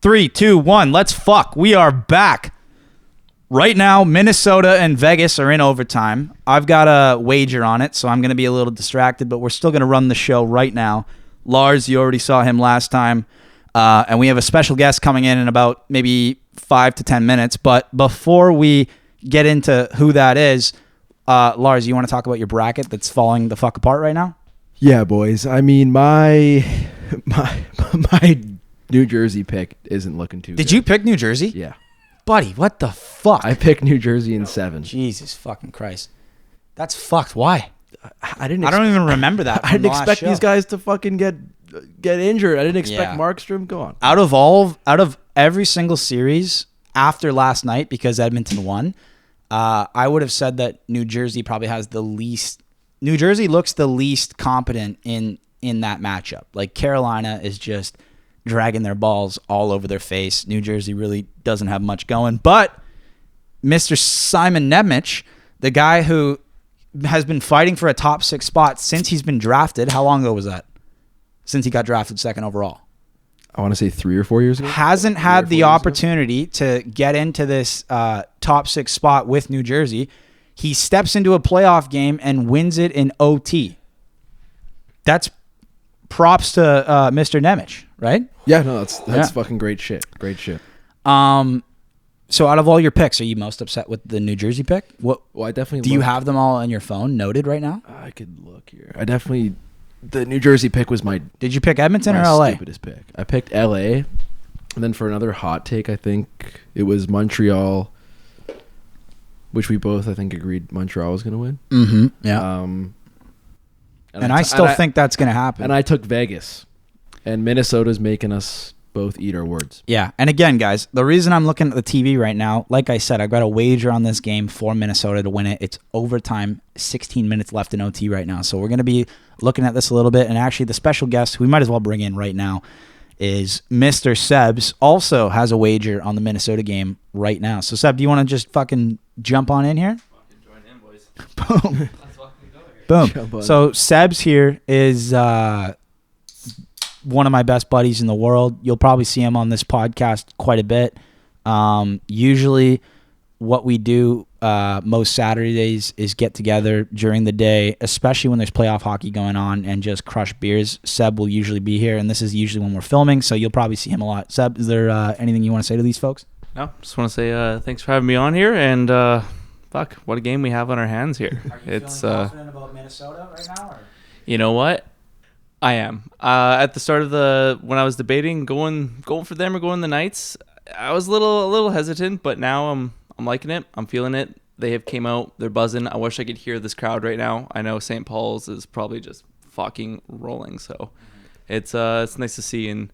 3, 2, 1. Let's fuck. We are back. Right now, Minnesota and Vegas are in overtime. I've got a wager on it, so I'm going to be a little distracted, but we're still going to run the show right now. Lars, you already saw him last time, and we have a special guest coming in about maybe 5 to 10 minutes. But before we get into who that is, Lars, you want to talk about your bracket that's falling the fuck apart right now? Yeah, boys. I mean, my New Jersey pick isn't looking too good. Did you pick New Jersey? Yeah. Buddy, what the fuck? I picked New Jersey in 7. Jesus fucking Christ. That's fucked. Why? I don't even remember that. I didn't expect these guys to fucking get injured. I didn't expect Markstrom. Go on. Out of every single series after last night, because Edmonton won, I would have said that New Jersey probably has the least. New Jersey looks the least competent in that matchup. Like, Carolina is just dragging their balls all over their face. New Jersey really doesn't have much going. But Mr. Simon Nemec, the guy who has been fighting for a top 6 spot since he's been drafted. How long ago was that? Since he got drafted 2nd overall. I want to say 3 or 4 years ago. Hasn't had the opportunity to get into this top 6 spot with New Jersey. He steps into a playoff game and wins it in OT. That's props to Mr. Nemec, right? Yeah, no, that's fucking great shit. Great shit. So out of all your picks, are you most upset with the New Jersey pick? Well, I definitely do you have them all on your phone noted right now? I could look here. The New Jersey pick was my. Did you pick Edmonton or LA? Stupidest pick. I picked LA, and then for another hot take, I think it was Montreal, which we both I think agreed Montreal was going to win. Mm-hmm. Yeah. And I still think that's going to happen. And I took Vegas, and Minnesota's making us both eat our words. Yeah. And again, guys, the reason I'm looking at the TV right now, like I said, I've got a wager on this game for Minnesota to win it. It's overtime, 16 minutes left in OT right now. So we're going to be looking at this a little bit. And actually, the special guest who we might as well bring in right now is Mr. Sebs, also has a wager on the Minnesota game right now. So, Seb, do you want to just fucking jump on in here? Fucking join in, boys. Boom. Let's fucking go here. Boom. So Sebs here is one of my best buddies in the world. You'll probably see him on this podcast quite a bit. Usually what we do most Saturdays is get together during the day, especially when there's playoff hockey going on, and just crush beers. Seb will usually be here, and this is usually when we're filming, so you'll probably see him a lot. Seb, is there anything you want to say to these folks? No, just want to say thanks for having me on here, and fuck, what a game we have on our hands here. Are you feeling confident about Minnesota right now? Or? You know what? I am. At the start of when I was debating going for them or going the Knights, I was a little hesitant, but now I'm liking it. I'm feeling it. They have came out. They're buzzing. I wish I could hear this crowd right now. I know St. Paul's is probably just fucking rolling. So it's nice to see, and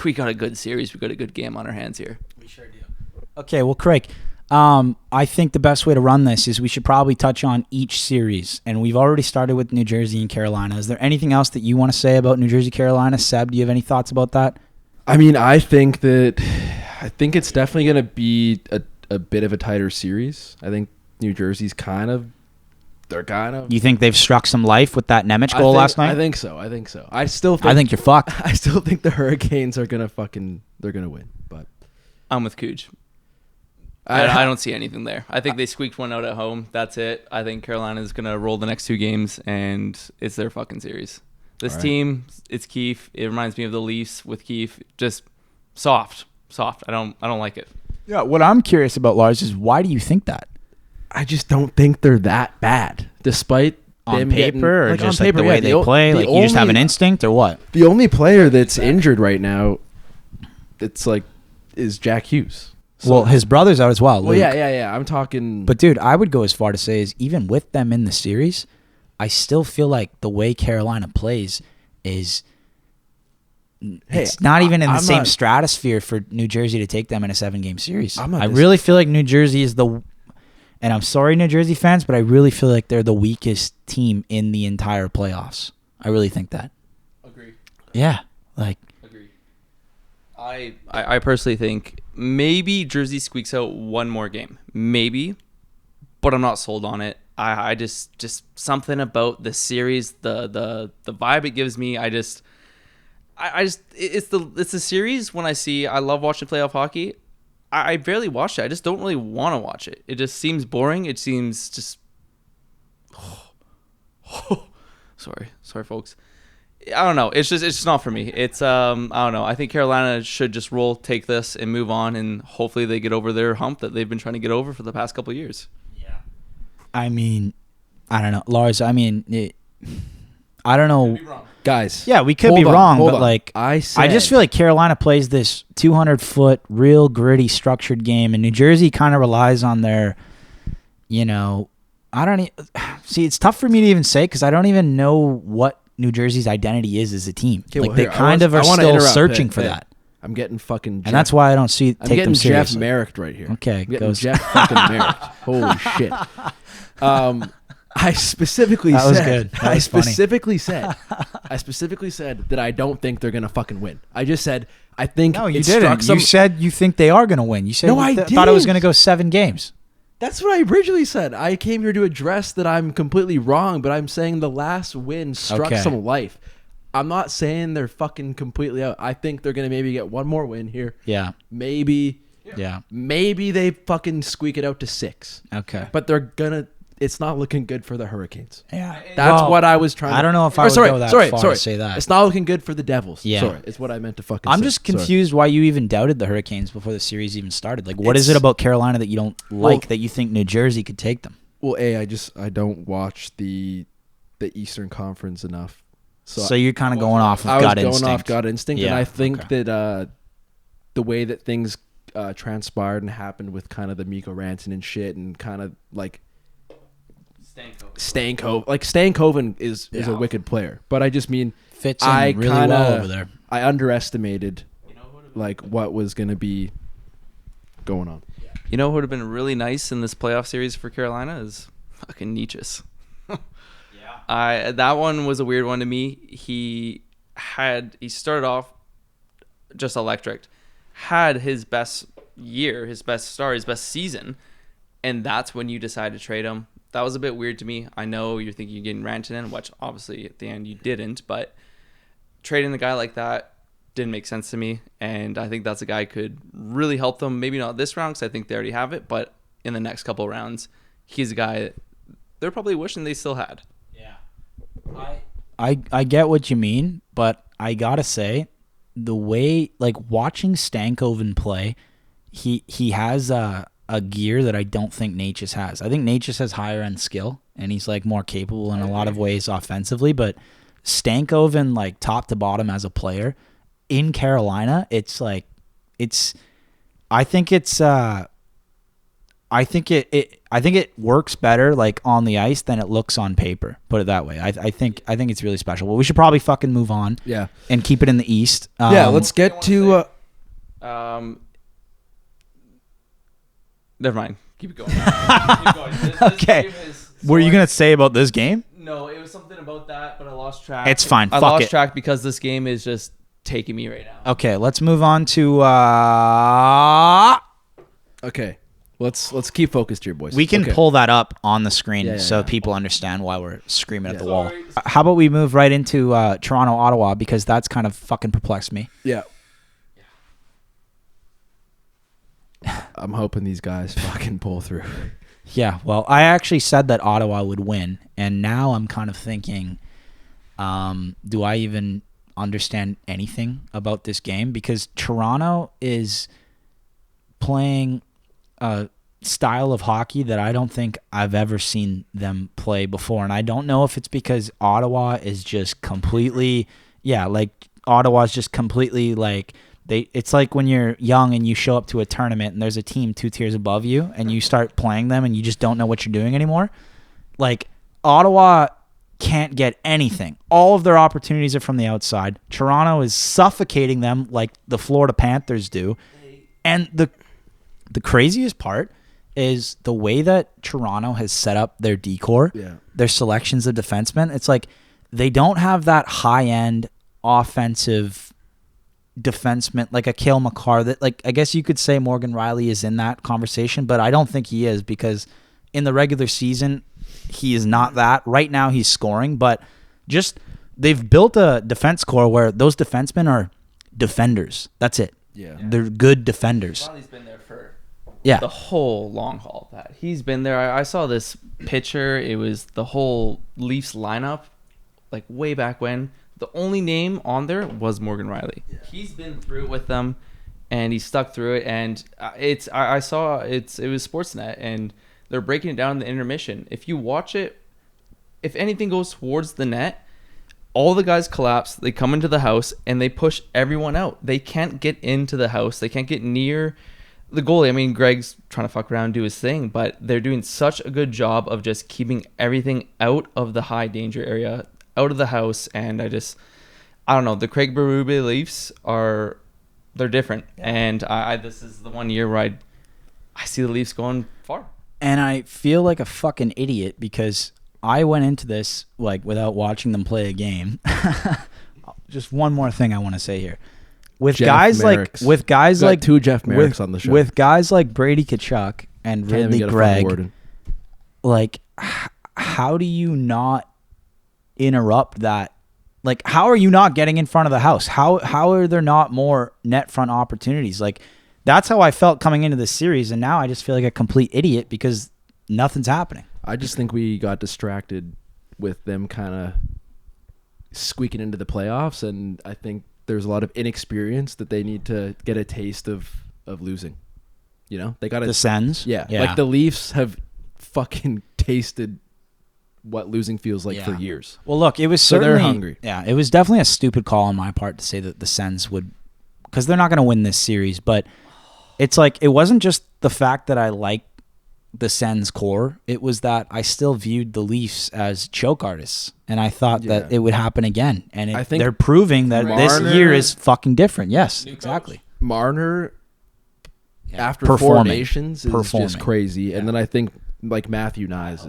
we got a good series. We got a good game on our hands here. We sure do. Okay, well, Craig, I think the best way to run this is we should probably touch on each series, and we've already started with New Jersey and Carolina. Is there anything else that you want to say about New Jersey, Carolina? Seb, do you have any thoughts about that? I mean, I think it's definitely going to be a bit of a tighter series. I think New Jersey's they're kind of. You think they've struck some life with that Nemec goal last night? I think so. I think you're fucked. I still think the Hurricanes are going to they're going to win, but I'm with Cooge. I don't see anything there. I think they squeaked one out at home. That's it. I think Carolina's going to roll the next 2 games, and it's their fucking series. This team, it's Keefe. It reminds me of the Leafs with Keefe. Just soft. I don't like it. Yeah, what I'm curious about, Lars, is why do you think that? I just don't think they're that bad, despite on them paper, getting, or just like the way they play. Like, you just have an instinct, or what? The only player that's injured right now, is Jack Hughes. So, well, his brother's out as well. Well, yeah. I'm talking. But dude, I would go as far to say is even with them in the series, I still feel like the way Carolina plays is. It's not even in the same stratosphere for New Jersey to take them in a 7-game series. I really feel like New Jersey is and I'm sorry, New Jersey fans, but I really feel like they're the weakest team in the entire playoffs. I really think that. Agree. Yeah, Agree. I personally think maybe Jersey squeaks out one more game, maybe, but I'm not sold on it. I just something about the series, the vibe it gives me. I just it's the series when I love watching playoff hockey. I barely watch it. I just don't really want to watch it. It just seems boring. It seems just. Sorry, folks. I don't know. It's just not for me. It's I don't know. I think Carolina should just take this and move on, and hopefully they get over their hump that they've been trying to get over for the past couple of years. Yeah. I mean, I don't know, Lars. I mean, I don't know. Guys. Yeah, we could be wrong, but like I just feel like Carolina plays this 200-foot, real gritty, structured game, and New Jersey kind of relies on their, see. It's tough for me to even say because I don't even know what New Jersey's identity is as a team. Okay, like they kind of are still searching for that. I'm getting fucking. And that's why I don't take them seriously. Jeff Merrick right here. Okay, I'm getting Jeff fucking Merrick. Holy shit. I specifically that said. Was good. That I was funny. specifically said that I don't think they're gonna fucking win. I just said I think. No, you didn't. You said you think they are gonna win. You said no, I thought it was gonna go 7 games. That's what I originally said. I came here to address that I'm completely wrong, but I'm saying the last win struck some life. I'm not saying they're fucking completely out. I think they're gonna maybe get one more win here. Yeah. Maybe. Yeah. Maybe they fucking squeak it out to 6. Okay. But they're gonna. It's not looking good for the Hurricanes. Yeah. That's what I was trying to... I don't know if I would go that far to say that. It's not looking good for the Devils. Yeah. Sorry. It's what I meant to fucking say. I'm just confused why you even doubted the Hurricanes before the series even started. Like, what is it about Carolina that you don't like that you think New Jersey could take them? Well, I don't watch the Eastern Conference enough. So you're kind of going off of gut instinct. I was going off gut instinct, and I think that the way that things transpired and happened with kind of the Mikko Rantanen shit and kind of like... Stankoven is a wicked player, but I just mean fits in really well over there. I underestimated like what was going to be going on. You know what would have been really nice in this playoff series for Carolina is fucking Nietzsche's. That one was a weird one to me. He started off just electric, had his best year, his best start, his best season, and that's when you decide to trade him. That was a bit weird to me. I know you're thinking you're getting Rantanen, which obviously at the end you didn't, but trading a guy like that didn't make sense to me, and I think that's a guy who could really help them. Maybe not this round because I think they already have it, but in the next couple of rounds, he's a guy that they're probably wishing they still had. Yeah, I get what you mean, but I gotta say, the way like watching Stankoven play, he has a gear that I don't think Natchez has. I think Natchez has higher end skill and he's like more capable in a lot of ways offensively, but Stankoven like top to bottom as a player in Carolina, I think it works better like on the ice than it looks on paper. Put it that way. I think it's really special. Well, we should probably fucking move on. Yeah. And keep it in the East. Let's get to never mind. Keep it going. This okay. What are you going to say about this game? No, it was something about that, but I lost track. It's fine. I lost track because this game is just taking me right now. Okay, let's move on to Okay. Let's keep focused here, boys. We can pull that up on the screen so people understand why we're screaming at the wall. Sorry. How about we move right into Toronto, Ottawa, because that's kind of fucking perplexed me. Yeah. I'm hoping these guys fucking pull through. Yeah, well, I actually said that Ottawa would win, and now I'm kind of thinking, do I even understand anything about this game? Because Toronto is playing a style of hockey that I don't think I've ever seen them play before, and I don't know if it's because Ottawa is just completely, Ottawa's just completely like... It's like when you're young and you show up to a tournament and there's a team 2 tiers above you and you start playing them and you just don't know what you're doing anymore. Like, Ottawa can't get anything. All of their opportunities are from the outside. Toronto is suffocating them like the Florida Panthers do. And the craziest part is the way that Toronto has set up their decor, their selections of defensemen. It's like they don't have that high-end offensive defenseman like a Cale Makar that, like, I guess you could say Morgan Riley is in that conversation, but I don't think he is, because in the regular season he is not that. Right now he's scoring, but just they've built a defense core where those defensemen are defenders. That's it. Yeah. They're good defenders. He's been there for Yeah. the whole long haul. That he's been there. I saw this picture. It was the whole Leafs lineup, like way back when. The only name on there was Morgan Riley. Yeah. He's been through it with them, and he stuck through it. And I saw it was Sportsnet, and they're breaking it down in the intermission. If you watch it, if anything goes towards the net, all the guys collapse. They come into the house and they push everyone out. They can't get into the house. They can't get near the goalie. I mean, Greg's trying to fuck around and do his thing, but they're doing such a good job of just keeping everything out of the high danger area, out of the house. And I don't know. The Craig Berube Leafs they're different. Yeah. And this is the one year where I see the Leafs going far. And I feel like a fucking idiot because I went into this like without watching them play a game. Just one more thing I want to say here. With Jeff guys Merricks. like two Jeff Merricks on the show. With guys like Brady Tkachuk and Ridley Gregg, like how do you not interrupt that? Like how are you not getting in front of the house? How are there not more net front opportunities? Like that's how I felt coming into this series, and now I just feel like a complete idiot because nothing's happening. I just think we got distracted with them kind of squeaking into the playoffs, and I think there's a lot of inexperience that they need to get a taste of losing. You know, they got the Sens. Yeah, like the Leafs have fucking tasted what losing feels like for years. Well, look, it was certainly they're hungry. Yeah, it was definitely a stupid call on my part to say that the Sens would, because they're not going to win this series. But it's like it wasn't just the fact that I like the Sens core. It was that I still viewed the Leafs as choke artists, and I thought that it would happen again. And I think they're proving that this year is fucking different. Yes, exactly. Marner, after Four Nations, is just crazy. And then I think like Matthew Nyes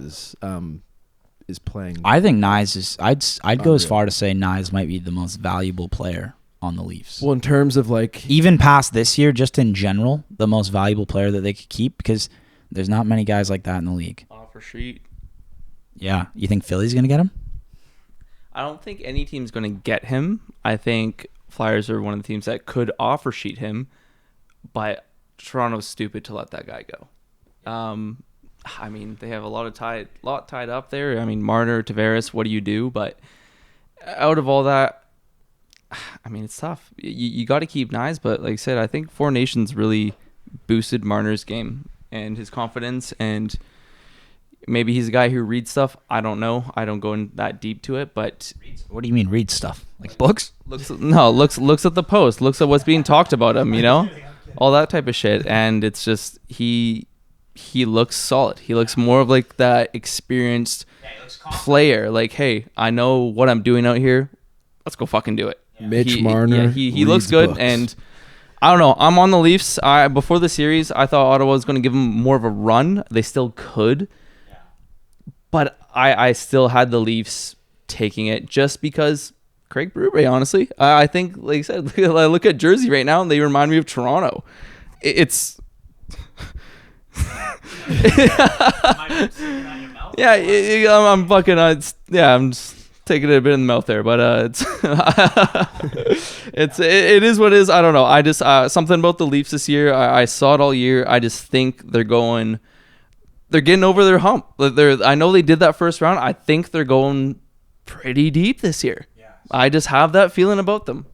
is playing. I think Nyes is. I'd go as far to say Nyes might be the most valuable player on the Leafs. Well, in terms of like even past this year, just in general, the most valuable player that they could keep because there's not many guys like that in the league. Offer sheet. Yeah. You think Philly's going to get him? I don't think any team's going to get him. I think Flyers are one of the teams that could offer sheet him, but Toronto's stupid to let that guy go. I mean, they have a lot tied up there. I mean, Marner, Tavares, what do you do? But out of all that, I mean, it's tough. You got to keep Nyes, but like I said, I think Four Nations really boosted Marner's game and his confidence, and maybe he's a guy who reads stuff. I don't know. I don't go in that deep to it, but what do you mean read stuff? Like books? Looks at the post, looks at what's being talked about him, you know? All that type of shit. And it's just he looks solid. He looks more of like that experienced player. Like, hey, I know what I'm doing out here. Let's go fucking do it. Mitch Marner. He looks good books. And I don't know. I'm on the Leafs. Before the series, I thought Ottawa was going to give them more of a run. They still could. Yeah. But I still had the Leafs taking it just because Craig Berube, honestly. I think, like you said, I look at Jersey right now, and they remind me of Toronto. It's... yeah, I'm fucking... I'm just taking it a bit in the mouth there, but it is what it is. I don't know. I just something about the Leafs this year. I saw it all year. I just think they're getting over their hump. I know they did that first round. I think they're going pretty deep this year. Yeah. I just have that feeling about them.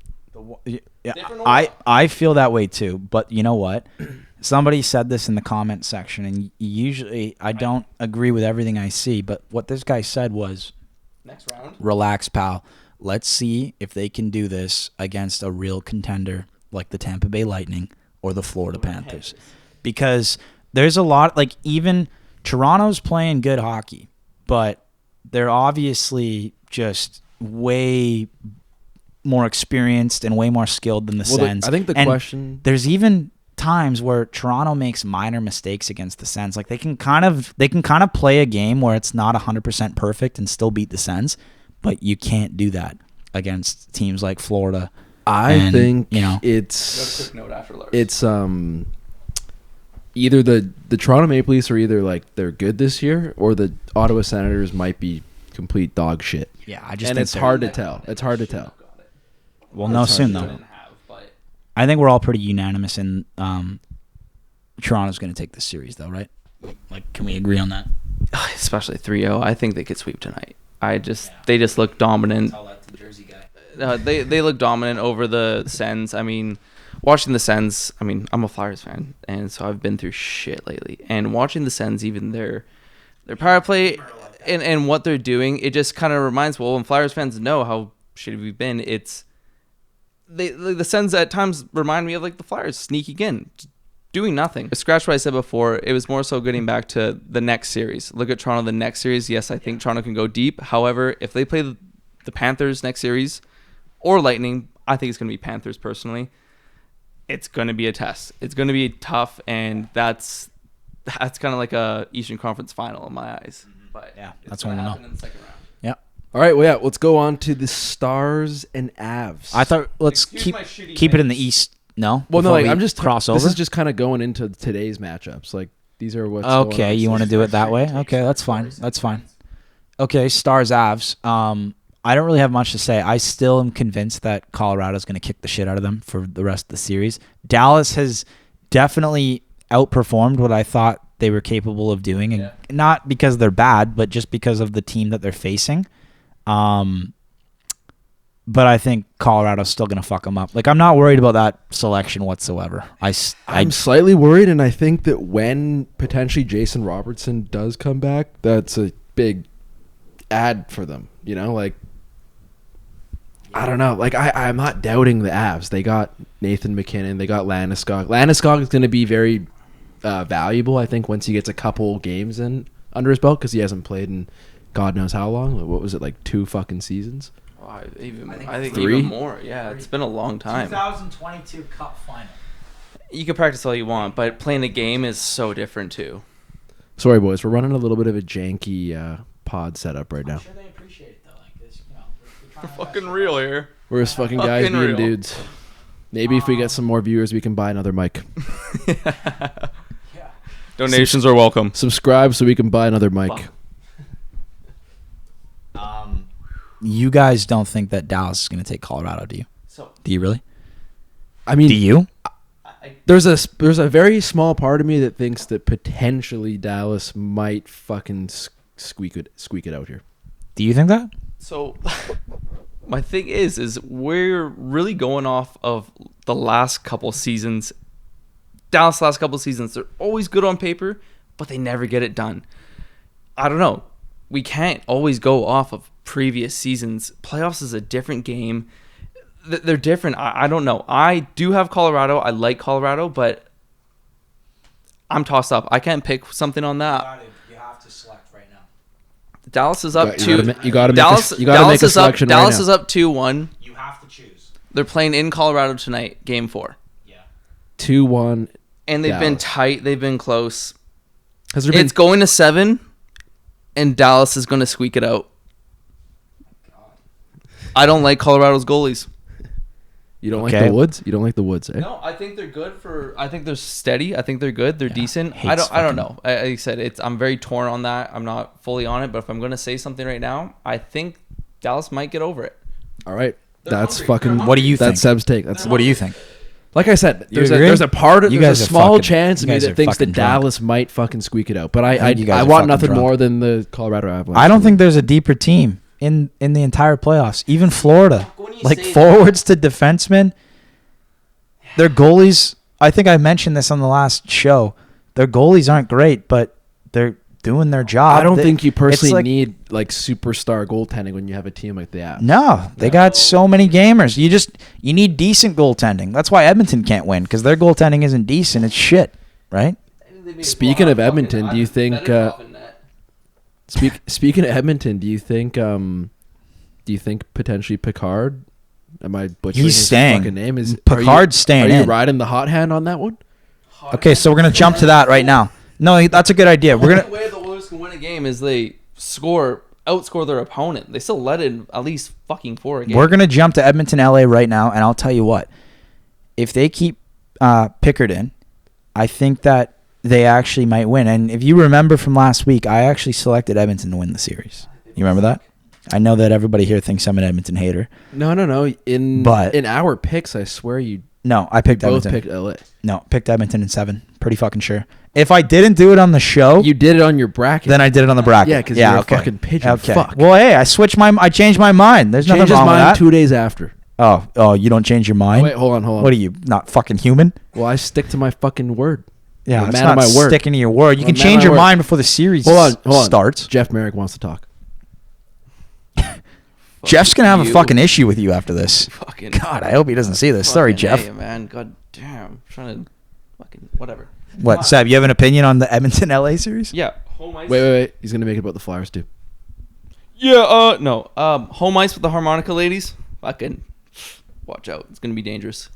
Yeah, I feel that way too. But you know what? Somebody said this in the comment section, and usually I don't agree with everything I see. But what this guy said was, next round. Relax, pal. Let's see if they can do this against a real contender like the Tampa Bay Lightning or the Florida Panthers. Because there's a lot, like even Toronto's playing good hockey, but they're obviously just way more experienced and way more skilled than the Sens. I think the question... There's even times where Toronto makes minor mistakes against the Sens. Like they can kind of play a game where it's not 100% perfect and still beat the Sens, but you can't do that against teams like Florida. I think it's either the Toronto Maple Leafs are either like they're good this year or the Ottawa Senators might be complete dog shit. Yeah, I just and think it's hard to tell. It's hard to tell. We'll know soon, though. I think we're all pretty unanimous in Toronto's going to take this series, though, right? Like, can we agree on that? Especially 3-0. I think they could sweep tonight. They just look dominant. I'll let the Jersey guy. They look dominant over the Sens. I mean, watching the Sens, I mean, I'm a Flyers fan, and so I've been through shit lately. And watching the Sens, even their power play and what they're doing, it just kind of reminds, when Flyers fans know how shitty we've been, it's the Sens at times remind me of like the Flyers sneaking in, doing nothing. Scratch what I said before. It was more so getting back to the next series. Look at Toronto the next series. Yes, I think Toronto can go deep. However, if they play the Panthers next series or Lightning, I think it's going to be Panthers personally. It's going to be a test. It's going to be tough, and that's kind of like a Eastern Conference final in my eyes. But yeah, that's what I know. In the second round. Yeah. All right, well, yeah, let's go on to the Stars and Avs. I thought let's keep it in the East. No, well, no, before like, we I'm just cross over. This is just kind of going into today's matchups. Like these are what's okay. going on. You want to do it that way? Okay, that's fine. That's fine. Okay, Stars Avs. I don't really have much to say. I still am convinced that Colorado's going to kick the shit out of them for the rest of the series. Dallas has definitely outperformed what I thought they were capable of doing, and not because they're bad, but just because of the team that they're facing. But I think Colorado's still going to fuck them up. Like, I'm not worried about that selection whatsoever. I'm slightly worried, and I think that when potentially Jason Robertson does come back, that's a big add for them. You know, like, I don't know. Like, I'm not doubting the Avs. They got Nathan McKinnon. They got Landeskog. Landeskog is going to be very valuable, I think, once he gets a couple games in under his belt, because he hasn't played in God knows how long. What was it, like 2 fucking seasons? I think 3? Even more. Yeah, it's been a long time. 2022 Cup final. You can practice all you want, but playing the game is so different too. Sorry, boys, we're running a little bit of a janky pod setup right now. I'm sure they appreciate it though. Like this, we're fucking real here. We're just fucking guys being real. dudes. Maybe if we get some more viewers, we can buy another mic. yeah. Donations are welcome. Subscribe so we can buy another mic. You guys don't think that Dallas is going to take Colorado, do you? Do you really? I mean, do you? There's a very small part of me that thinks that potentially Dallas might fucking squeak it out here. Do you think that? So, my thing is we're really going off of the last couple seasons. Dallas last couple seasons, they're always good on paper, but they never get it done. I don't know. We can't always go off of previous seasons. Playoffs is a different game. They're different. I don't know. I do have Colorado. I like Colorado, but I'm tossed up. I can't pick something on that. You have to select right now. Dallas is up 2. You got to make a selection right now. Dallas is up 2-1. You have to choose. They're playing in Colorado tonight, game 4. Yeah. 2-1. And they've been tight. They've been close. It's going to 7, and Dallas is going to squeak it out. I don't like Colorado's goalies. You don't like the Woods? You don't like the Woods, eh? No, I think they're good I think they're steady. I think they're good. They're decent. I don't know. Like I said, I'm very torn on that. I'm not fully on it, but if I'm going to say something right now, I think Dallas might get over it. All right. That's fucking... What do you think? That's Seb's take. What do you think? Like I said, there's a small chance of me that thinks that Dallas might fucking squeak it out. But I want nothing more than the Colorado Avalanche. I don't think there's a deeper team in the entire playoffs. Even Florida. Like forwards to defensemen. Their goalies, I think I mentioned this on the last show. Their goalies aren't great, but they're doing their job. I don't think you personally need like superstar goaltending when you have a team like the Avs. No, they got so many gamers. You need decent goaltending. That's why Edmonton can't win, because their goaltending isn't decent. It's shit, right? Speaking of Edmonton, do you think? Speaking of Edmonton, do you think potentially Picard? Am I butchering his fucking name? Picard's staying in. Are you riding the hot hand on that one? Okay, so we're gonna jump to that right now. No, that's a good idea. The only way the Oilers can win a game is they outscore their opponent. They still let in at least fucking 4 a game. We're gonna jump to Edmonton, LA right now, and I'll tell you what. If they keep Pickard in, I think that they actually might win. And if you remember from last week, I actually selected Edmonton to win the series. You remember that? I know that everybody here thinks I'm an Edmonton hater. No. In our picks, I swear you No, I picked both Edmonton. picked LA. No, picked Edmonton in 7. Pretty fucking sure. If I didn't do it on the show, You did it on your bracket. then I did it on the bracket. Yeah, 'cause you're a fucking pigeon. Okay. Fuck. Well, hey, I changed my mind. There's nothing Change his wrong with mind that. 2 days after. Oh, you don't change your mind? Wait, hold on. What are you, not fucking human? Well, I stick to my fucking word. Yeah, I'm a it's man not of my word. sticking to your word. You I'm can a man change of your my word. mind before the series Hold on. starts. Jeff Merrick wants to talk. Jeff's going to have a you. fucking issue with you after this. Fucking God, I hope he doesn't see this. Sorry, fucking Jeff. A, man. God damn. I'm trying to fucking whatever. What, Seb, you have an opinion on the Edmonton-LA series? Yeah. Home ice. Wait. He's gonna make it about the Flyers too. Yeah. No. Home ice with the harmonica ladies. Fucking watch out. It's gonna be dangerous.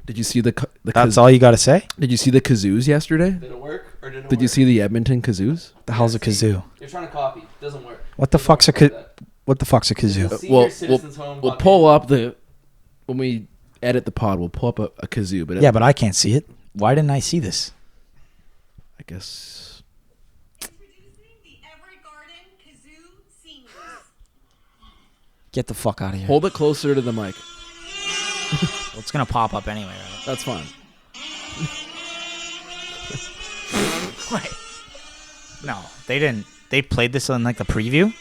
Did you see the That's all you got to say? Did you see the kazoos yesterday? Did it work or didn't it Did you see the Edmonton kazoos? The hell's a kazoo? You're trying to copy. Doesn't work. What the fuck's a kazoo? Senior We'll pull up when we edit the pod. We'll pull up a kazoo. But Yeah, but I can't see it. Why didn't I see this? I guess Introducing the Evergarden Kazoo Seniors. Get the fuck out of here. hold it closer to the mic. Well, it's going to pop up anyway, right? That's fine. Wait. No, they didn't. They played this on like the preview?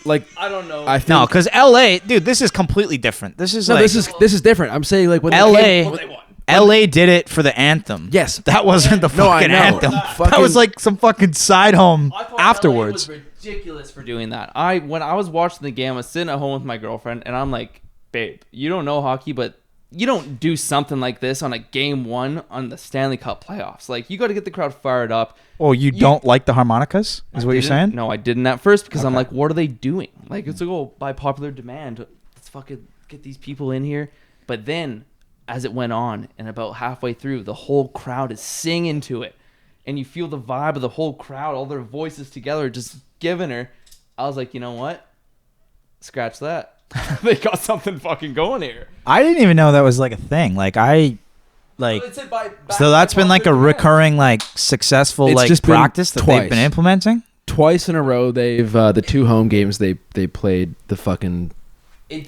Like I don't know. I think No, because LA, dude, this is completely different. This is no, like this is different. I'm saying like when they LA. came- LA did it for the anthem. Yes. That wasn't the No, I fucking know. anthem. Fucking- That was like some fucking side home I thought afterwards. LA was ridiculous for doing that. When I was watching the game, I was sitting at home with my girlfriend, and I'm like, babe, you don't know hockey, but you don't do something like this on a game 1 on the Stanley Cup playoffs. Like, you got to get the crowd fired up. Oh, you don't like the harmonicas? Is what you're Didn't- saying? No, I didn't at first because I'm like, what are they doing? Like, it's like, oh, by popular demand, let's fucking get these people in here. But then, as it went on, and about halfway through, the whole crowd is singing to it. And you feel the vibe of the whole crowd, all their voices together, just giving her. I was like, you know what? Scratch that. They got something fucking going here. I didn't even know that was like a thing. So that's been like a recurring, like successful, It's like just been practice that they've been twice. implementing. twice in a row they've the 2 home games they played the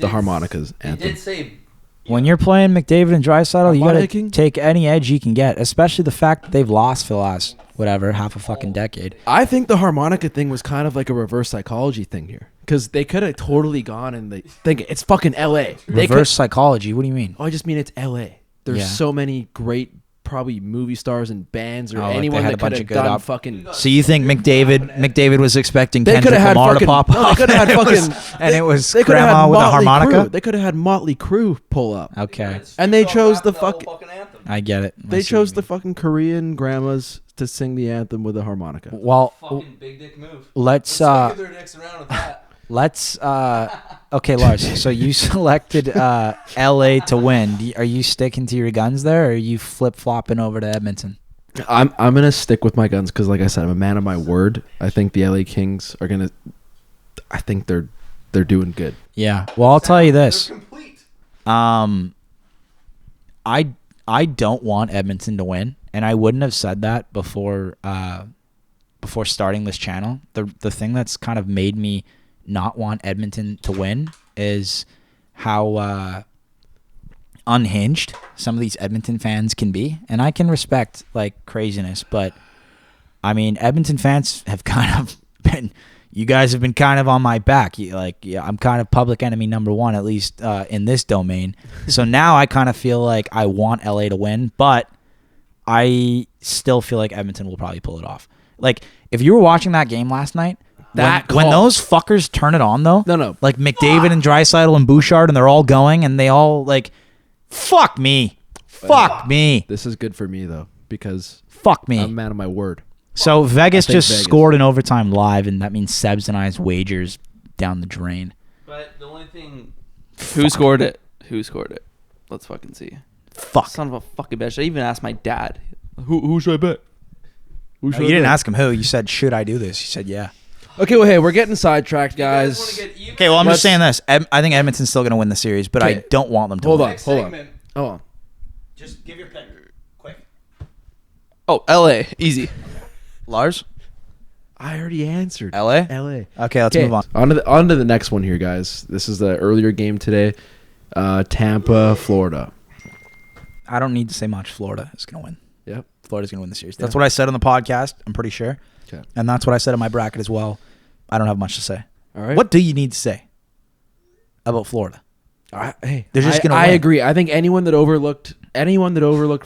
harmonicas It anthem. did say When you're playing McDavid and Draisaitl, you gotta Harmonicking? take any edge you can get, especially the fact that they've lost for the last half a fucking decade. I think the harmonica thing was kind of like a reverse psychology thing here because they could have totally gone and they think it's fucking LA. They could- Reverse psychology. What do you mean? Oh, I just mean it's LA. There's Yeah. so many great probably movie stars and bands or Oh, like they anyone had a that bunch could of have good done op- fucking. So you think McDavid was expecting They could Kendrick have had Lamar to fucking. pop No, they up? could have had and it fucking. was- and it was they could have grandma had with a Motley harmonica? Crue. They could have had Motley Crue pull up. Okay, And they chose the fucking. anthem. I get it. I They see what chose you the mean. fucking Korean grandmas to sing the anthem with a harmonica. Well, Fucking big dick move. let's Let's their dicks around with that. okay, Lars. So you selected LA to win. Are you sticking to your guns there, or are you flip flopping over to Edmonton? I'm gonna stick with my guns because, like I said, I'm a man of my word. I think the LA Kings are gonna. I think they're doing good. Yeah. Well, I'll tell you this. They're complete. I don't want Edmonton to win, and I wouldn't have said that before starting this channel. The thing that's kind of made me not want Edmonton to win is how unhinged some of these Edmonton fans can be, and I can respect like craziness, but I mean Edmonton fans have kind of been. You guys have been kind of on my back. I'm kind of public enemy number 1, at least in this domain. So now I kind of feel like I want LA to win, but I still feel like Edmonton will probably pull it off. Like, if you were watching that game last night, when those fuckers turn it on, though, No. like McDavid and Draisaitl and Bouchard, and they're all going, and they all, like, fuck me. Fuck me. This is good for me though because Fuck me. I'm a man of my word. So Vegas think just Vegas. scored in overtime live, and that means Seb's and I's wagers down the drain. But the only thing. Who scored it? Who scored it? Let's fucking see. Fuck. Son of a fucking bitch. I even asked my dad. Who should I bet? You didn't ask him who. You said, should I do this? He said, yeah. Okay, well, hey, we're getting sidetracked, guys. Okay, well, I'm just saying this. I think Edmonton's still going to win the series, but I Okay. don't want them to Hold win. on, hold on. Just give your pick. Quick. Oh, LA. Easy. Lars? I already answered. LA? LA. Okay, let's move on. On to the next one here, guys. This is the earlier game today. Tampa, Florida. I don't need to say much. Florida is going to win. Yep. Florida's going to win the series. That's what I said on the podcast, I'm pretty sure. Okay. And that's what I said in my bracket as well. I don't have much to say. All right. What do you need to say about Florida? Hey, They're just going to I win. agree. I think anyone that overlooked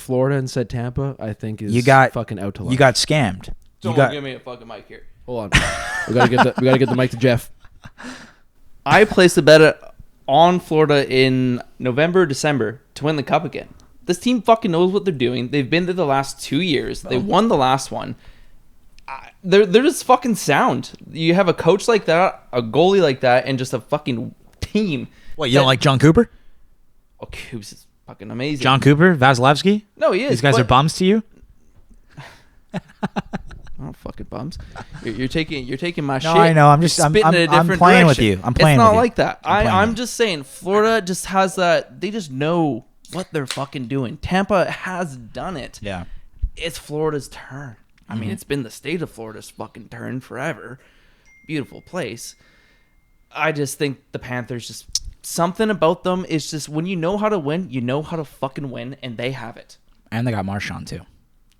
Florida and said Tampa, I think is fucking out to lunch. You got scammed. Don't give me a fucking mic here. Hold on. we gotta get the mic to Jeff. I placed a bet on Florida in November, December to win the cup again. This team fucking knows what they're doing. They've been there the last 2 years. They won the last one. They're just fucking sound. You have a coach like that, a goalie like that, and just a fucking team. What, you don't like John Cooper? Oh, Coops is fucking amazing. John Cooper? Vasilevsky? No, he is. These guys are bums to you? Oh, fucking bums! You're taking my shit. No, I know. I'm just spitting in a different I'm playing with direction. you. I'm playing It's with not you. like that. I'm with just saying, Florida just has that. They just know what they're fucking doing. Tampa has done it. Yeah. It's Florida's turn. I mean, it's been the state of Florida's fucking turn forever. Beautiful place. I just think the Panthers just something about them is just when you know how to win, you know how to fucking win, and they have it. And they got Marchand too.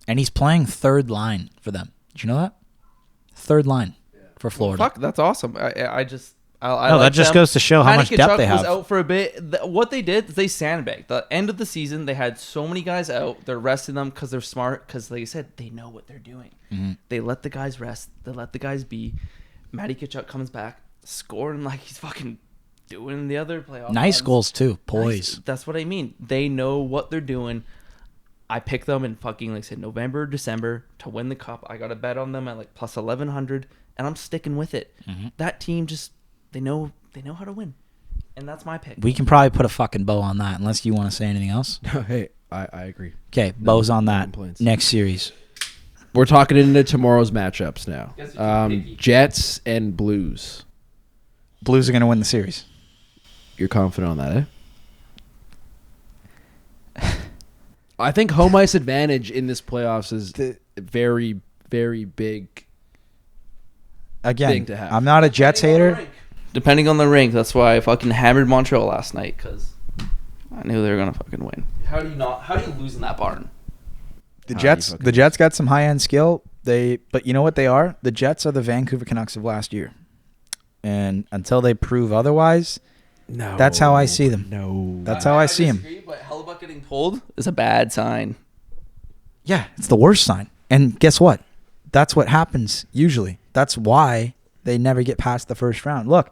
And he's playing third line for them. Did you know that? Third line for Florida. Fuck, that's awesome. I No, like that just them. goes to show how much Matty depth Tkachuk they have. was out for a bit. What they did is they sandbagged. The end of the season, they had so many guys out. They're resting them because they're smart. Because, like I said, they know what they're doing. Mm-hmm. They let the guys rest. They let the guys be. Matty Tkachuk comes back, scoring like he's fucking doing the other playoff. Nice runs. goals too. Poise. Nice. That's what I mean. They know what they're doing. I picked them in fucking, like I said, November, December to win the cup. I got a bet on them at like plus 1,100, and I'm sticking with it. Mm-hmm. That team just they know how to win, and that's my pick. We can probably put a fucking bow on that, unless you want to say anything else. Hey, I agree. Okay, bows on that. complaints. Next series. We're talking into tomorrow's matchups now. Guess you're picky. Jets and Blues. Blues are going to win the series. You're confident on that, eh? I think home ice advantage in this playoffs is very, very big. Again, Thing to have. I'm not a Jets hater. Depending on the rink, that's why I fucking hammered Montreal last night because I knew they were gonna fucking win. How do you lose in that barn? The How Jets, do you fucking- the Jets got some high end skill. But you know what they are? The Jets are the Vancouver Canucks of last year, and until they prove otherwise, No, that's how I see them. No, That's how I see him. disagree, but Hellebuck getting pulled is a bad sign. Yeah, it's the worst sign. And guess what? That's what happens usually. That's why they never get past the first round. Look,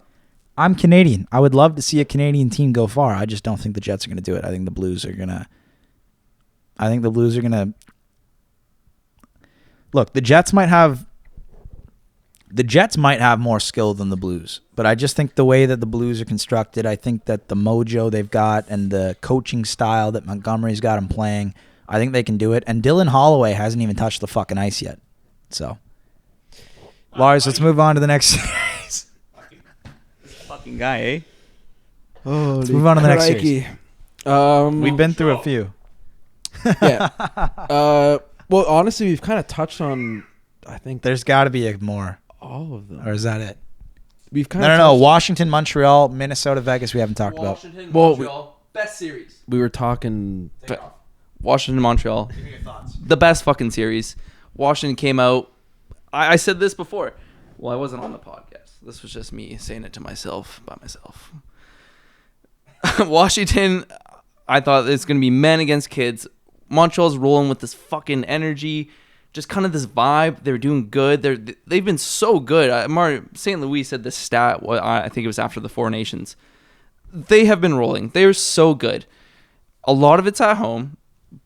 I'm Canadian. I would love to see a Canadian team go far. I just don't think the Jets are going to do it. I think the Blues are going to. Look, the Jets might have more skill than the Blues, but I just think the way that the Blues are constructed, I think that the mojo they've got and the coaching style that Montgomery's got them playing, I think they can do it. And Dylan Holloway hasn't even touched the fucking ice yet. So, Lars, let's move on to the next series. Fucking guy, eh? Let's move on to the next series. We've been through a few. Yeah. Well, honestly, we've kind of touched on. I think There's got to be more, all of them. or is that it? We've kind No. of Washington, Montreal, Minnesota, Vegas. We haven't talked about. Washington, Well, Montreal, best series. We were talking. Washington, Montreal, Give me your thoughts. the best fucking series. Washington came out. I said this before. Well, I wasn't on the podcast. This was just me saying it to myself by myself. Washington, I thought it's going to be men against kids. Montreal's rolling with this fucking energy, just kind of this vibe. They're doing good. They've been so good. St. Louis said this stat. I think it was after the Four Nations. They have been rolling. They're so good. A lot of it's at home,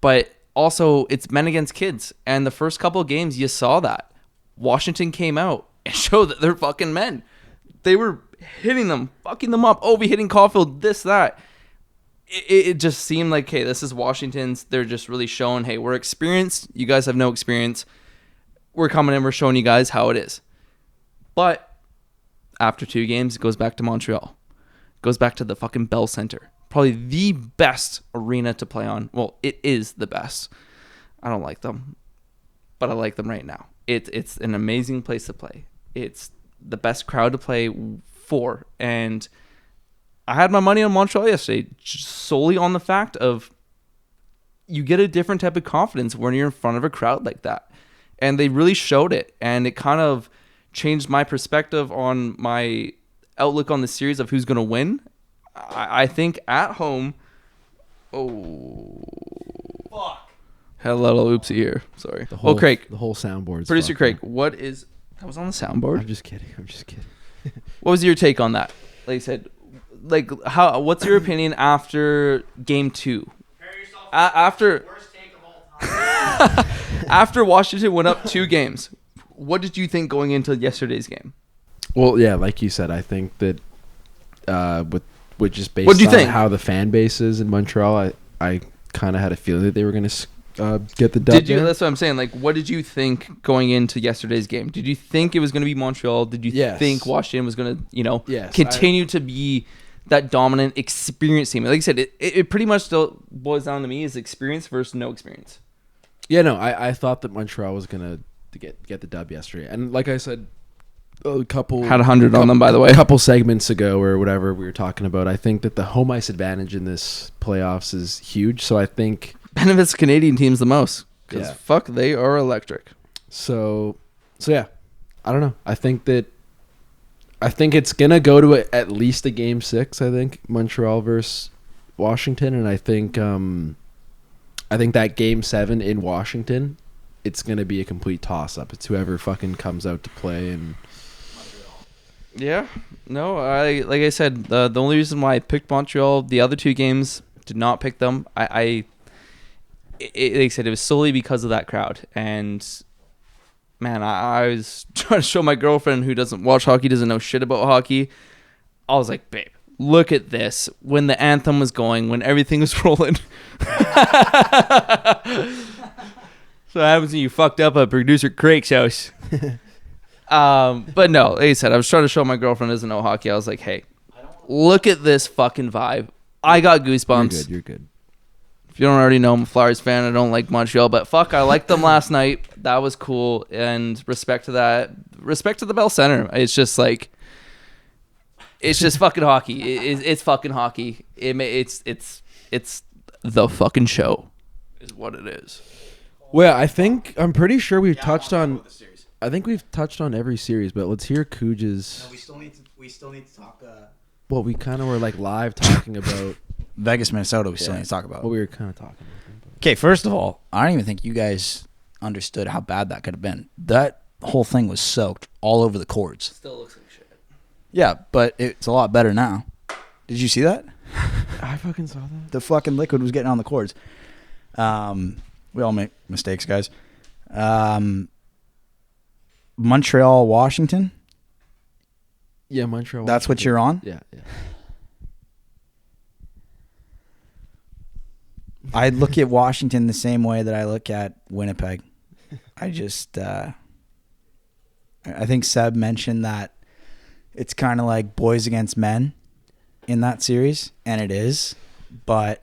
but also it's men against kids. And the first couple of games, you saw that. Washington came out and showed that they're fucking men. They were hitting them, fucking them up. Oh, we hitting Caulfield, this, that. It just seemed like, hey, this is Washington's. They're just really showing, hey, we're experienced. You guys have no experience. We're coming in. We're showing you guys how it is. But after 2 games, it goes back to Montreal. It goes back to the fucking Bell Center. Probably the best arena to play on. Well, it is the best. I don't like them, but I like them right now. It's an amazing place to play. It's the best crowd to play for. And I had my money on Montreal yesterday just solely on the fact of you get a different type of confidence when you're in front of a crowd like that. And they really showed it. And it kind of changed my perspective on my outlook on the series of who's going to win. I think at home... Oh... Fuck. Had a little oopsie here. Sorry. Craig. The whole soundboard. Producer Craig, what is... That was on the soundboard? I'm just kidding. What was your take on that? Like I said, like what's your opinion after game 2? After after Washington went up 2 games, what did you think going into yesterday's game? Well, yeah, like you said, I think that with just based What'd you on think? how the fan base is in Montreal, I kind of had a feeling that they were going to get the dub. Did you? there. That's what I'm saying. Like, what did you think going into yesterday's game? Did you think it was going to be Montreal? Did you Yes. think Washington was going to, Yes, continue to be that dominant experience team? Like I said, it pretty much still boils down to me is experience versus no experience. Yeah, no, I thought that Montreal was going to get the dub yesterday. And like I said, a couple... Had 100 on them, by the way. A couple segments ago or whatever we were talking about, I think that the home ice advantage in this playoffs is huge. So I think... Benefits Canadian teams the most. Because Yeah. fuck, they are electric. So yeah, I don't know. I think it's gonna go to at least a game 6. I think Montreal versus Washington, and I think that game 7 in Washington, it's gonna be a complete toss up. It's whoever fucking comes out to play. And Yeah. No, like I said, the only reason why I picked Montreal, the other 2 games, did not pick them. Like I said, it was solely because of that crowd. And man, I was trying to show my girlfriend who doesn't watch hockey, doesn't know shit about hockey. I was like, babe, look at this. When the anthem was going, when everything was rolling. So what happens when you fucked up at producer Craig's house? But no, like I said, I was trying to show my girlfriend doesn't know hockey. I was like, hey, look at this fucking vibe. I got goosebumps. You're good. If you don't already know, I'm a Flyers fan. I don't like Montreal, but fuck, I liked them last night. That was cool, and respect to that. Respect to the Bell Center. It's just like, it's just fucking hockey. It's fucking hockey. It's the fucking show, is what it is. Well, I'm pretty sure we've touched on. I think we've touched on every series, but let's hear Coog's. No, we still need to talk. Well, we kind of were like live talking about Vegas, Minnesota. We still need to talk about. what we were kind of talking about. Okay, first of all, I don't even think you guys understood how bad that could have been. That whole thing was soaked all over the courts. Still looks like shit. Yeah, but it's a lot better now. Did you see that? I fucking saw that. The fucking liquid was getting on the courts. We all make mistakes, guys. Montreal, Washington. Yeah, Montreal. That's what you're on? Yeah. I look at Washington the same way that I look at Winnipeg. I just, I think Seb mentioned that it's kind of like boys against men in that series, and it is, but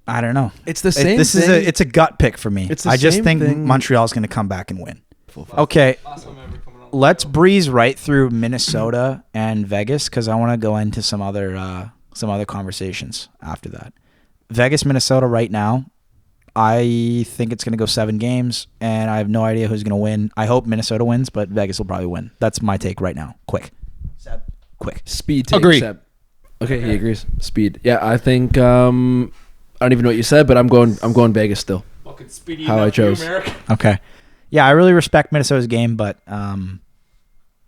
I don't know. It's the same This thing. it's a gut pick for me. It's the I just same think thing. Montreal's going to come back and win. Okay, let's breeze right through Minnesota and Vegas because I want to go into some other conversations after that. Vegas, Minnesota right now, I think it's going to go 7 games, and I have no idea who's going to win. I hope Minnesota wins, but Vegas will probably win. That's my take right now. Quick. Seb, quick. Speed take. Agree. Seb. Okay, he agrees. Speed. Yeah, I think I don't even know what you said, but I'm going Vegas still. Fucking speedy. How I chose. Okay. Yeah, I really respect Minnesota's game, but I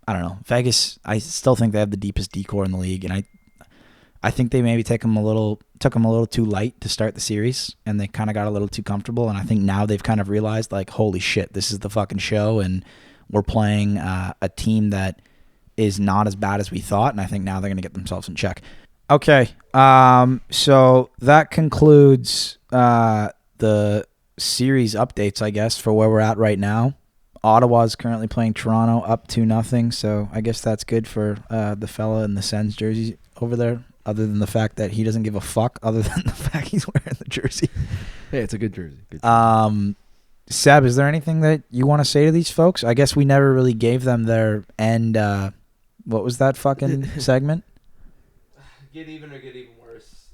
don't know. Vegas, I still think they have the deepest decor in the league, and I think they maybe took them a little too light to start the series, and they kind of got a little too comfortable. And I think now they've kind of realized, like, holy shit, this is the fucking show, and we're playing a team that is not as bad as we thought. And I think now they're going to get themselves in check. Okay, so that concludes the series updates, I guess, for where we're at right now. Ottawa's currently playing Toronto up 2-0, so I guess that's good for the fella in the Sens jersey over there, other than the fact that he doesn't give a fuck, other than the fact he's wearing the jersey. Hey, it's a good jersey. Good jersey. Seb, is there anything that you want to say to these folks? I guess we never really gave them their end. What was that fucking segment? Get even or get even worse.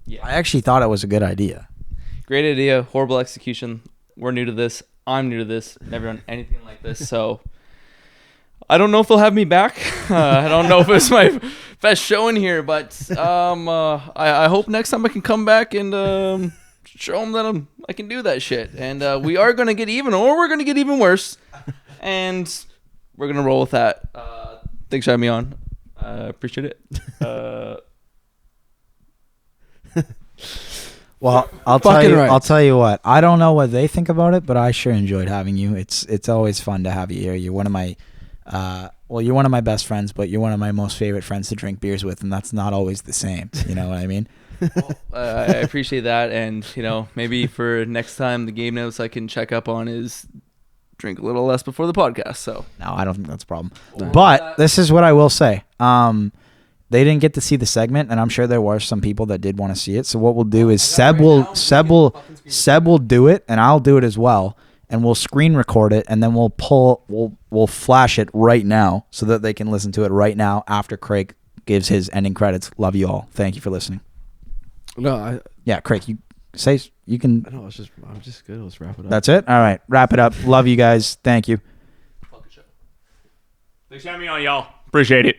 Yeah. I actually thought it was a good idea. Great idea. Horrible execution. We're new to this. I'm new to this. Never done anything like this. So I don't know if they'll have me back. I don't know if it's my best show in here, but I hope next time I can come back and show them that I can do that shit. And we are going to get even, or we're going to get even worse. And we're going to roll with that. Thanks for having me on. Appreciate it. Well, I'll tell you what. I don't know what they think about it, but I sure enjoyed having you. It's always fun to have you here. You're one of my you're one of my best friends, but you're one of my most favorite friends to drink beers with, and that's not always the same. You know what I mean? Well, I appreciate that, and maybe for next time the game notes I can check up on is drink a little less before the podcast. So no, I don't think that's a problem. But this is what I will say. They didn't get to see the segment, and I'm sure there were some people that did want to see it. So what we'll do is Seb will do it, and I'll do it as well, and we'll screen record it, and then we'll flash it right now so that they can listen to it right now after Craig gives his ending credits. Love you all. Thank you for listening. No, Craig, you can. I know. I'm just good. Let's wrap it up. That's it. All right, wrap it up. Love you guys. Thank you. thanks for having me on, y'all. Appreciate it.